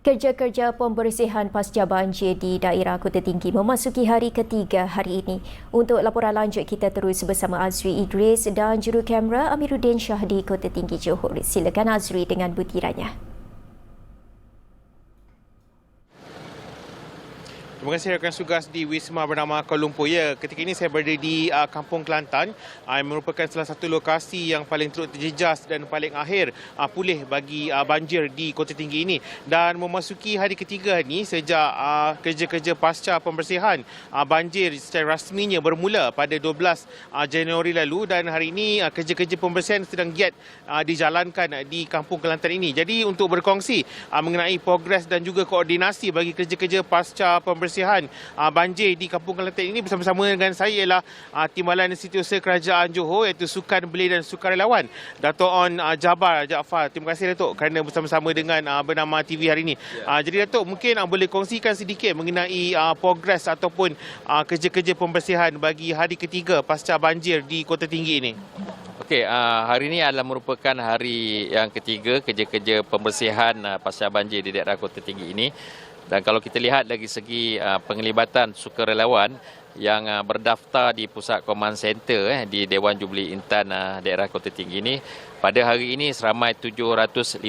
Kerja-kerja pembersihan pasca banjir di daerah Kota Tinggi memasuki hari ketiga hari ini. Untuk laporan lanjut, kita terus bersama Azri Idris dan juru kamera Amiruddin Shah di Kota Tinggi Johor. Silakan Azri dengan butirannya. Terima kasih rakan tugas di Wisma bernama Kuala Lumpur. Ya, ketika ini saya berada di Kampung Kelantan, yang merupakan salah satu lokasi yang paling turut terjejas dan paling akhir pulih bagi banjir di Kota Tinggi ini. Dan memasuki hari ketiga ini sejak kerja-kerja pasca pembersihan banjir secara rasminya bermula pada 12 Januari lalu, dan hari ini kerja-kerja pembersihan sedang giat dijalankan di Kampung Kelantan ini. Jadi untuk berkongsi mengenai progres dan juga koordinasi bagi kerja-kerja pasca pembersihan banjir di Kampung Kelantan ini, bersama-sama dengan saya ialah Timbalan Setiausaha Kerajaan Johor, iaitu Sukan Belia dan Sukarelawan Dato' On Jabar Jaafar. Terima kasih Datuk kerana bersama-sama dengan Bernama TV hari ini. Jadi Datuk, mungkin boleh kongsikan sedikit mengenai progres ataupun kerja-kerja pembersihan bagi hari ketiga pasca banjir di Kota Tinggi ini. Okey, hari ini adalah merupakan hari yang ketiga kerja-kerja pembersihan pasca banjir di daerah Kota Tinggi ini. Dan kalau kita lihat dari segi penglibatan sukarelawan yang berdaftar di Pusat Command Center di Dewan Jubli Intan daerah Kota Tinggi ini, pada hari ini seramai 756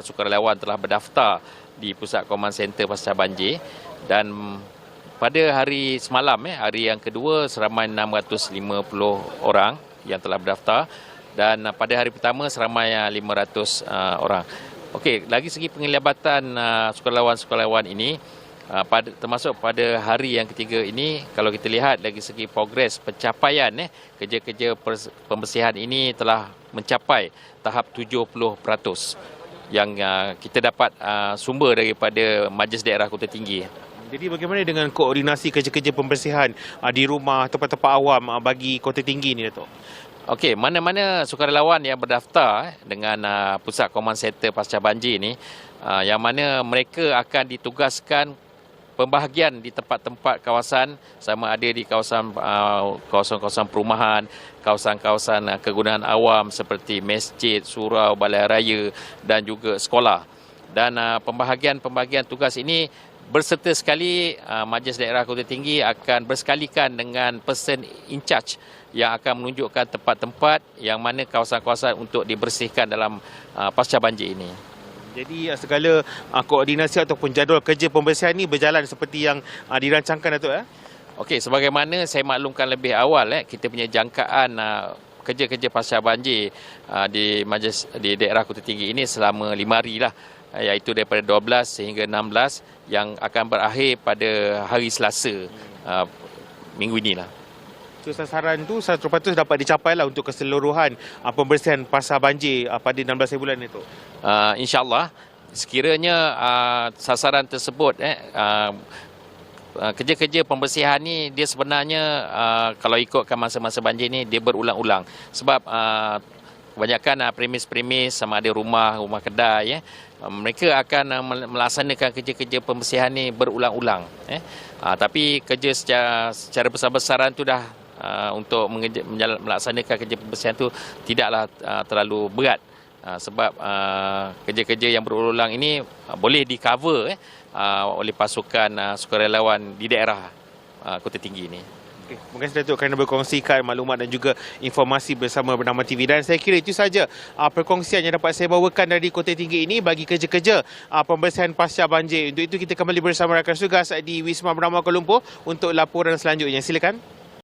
sukarelawan telah berdaftar di Pusat Command Center pasca banjir. Dan pada hari semalam, hari yang kedua, seramai 650 orang yang telah berdaftar, dan pada hari pertama seramai 500 orang. Okey, lagi segi penglibatan sukarelawan-sukarelawan ini, termasuk pada hari yang ketiga ini, kalau kita lihat dari segi progres pencapaian kerja-kerja pembersihan ini telah mencapai tahap 70% yang kita dapat sumber daripada Majlis Daerah Kota Tinggi. Jadi bagaimana dengan koordinasi kerja-kerja pembersihan di rumah, tempat-tempat awam bagi Kota Tinggi ini, Datuk? Okey, mana-mana sukarelawan yang berdaftar dengan Pusat Command Center pasca banjir ini, yang mana mereka akan ditugaskan pembahagian di tempat-tempat kawasan, sama ada di kawasan-kawasan perumahan, kawasan-kawasan kegunaan awam seperti masjid, surau, balai raya dan juga sekolah. Dan pembahagian tugas ini berserta sekali Majlis Daerah Kota Tinggi akan bersekalikan dengan person in charge yang akan menunjukkan tempat-tempat yang mana kawasan-kawasan untuk dibersihkan dalam pasca banjir ini. Jadi segala koordinasi ataupun jadual kerja pembersihan ini berjalan seperti yang dirancangkan, Datuk? Okey, sebagaimana saya maklumkan lebih awal, kita punya jangkaan kerja-kerja pasca banjir di Majlis di daerah Kota Tinggi ini selama 5 hari lah, iaitu daripada 12 sehingga 16 yang akan berakhir pada hari Selasa minggu inilah. So, sasaran itu 100% dapat dicapai lah untuk keseluruhan pembersihan pasca banjir pada 16 bulan itu. InsyaAllah, sekiranya sasaran tersebut, kerja-kerja pembersihan ni dia sebenarnya kalau ikutkan masa-masa banjir ni dia berulang-ulang. Sebab kebanyakan premis-premis sama ada rumah kedai, mereka akan melaksanakan kerja-kerja pembersihan ni berulang-ulang. Tapi kerja secara besar-besaran tu dah untuk melaksanakan kerja pembersihan tu tidaklah terlalu berat, sebab kerja-kerja yang berulang ini boleh di-cover oleh pasukan sukarelawan di daerah Kota Tinggi ini. Terima kasih Datuk kerana berkongsikan maklumat dan juga informasi bersama Bernama TV. Dan saya kira itu saja perkongsian yang dapat saya bawakan dari Kota Tinggi ini bagi kerja-kerja pembersihan pasca banjir. Untuk itu kita kembali bersama rakan tugas di Wisma Bernama Kuala Lumpur untuk laporan selanjutnya. Silakan.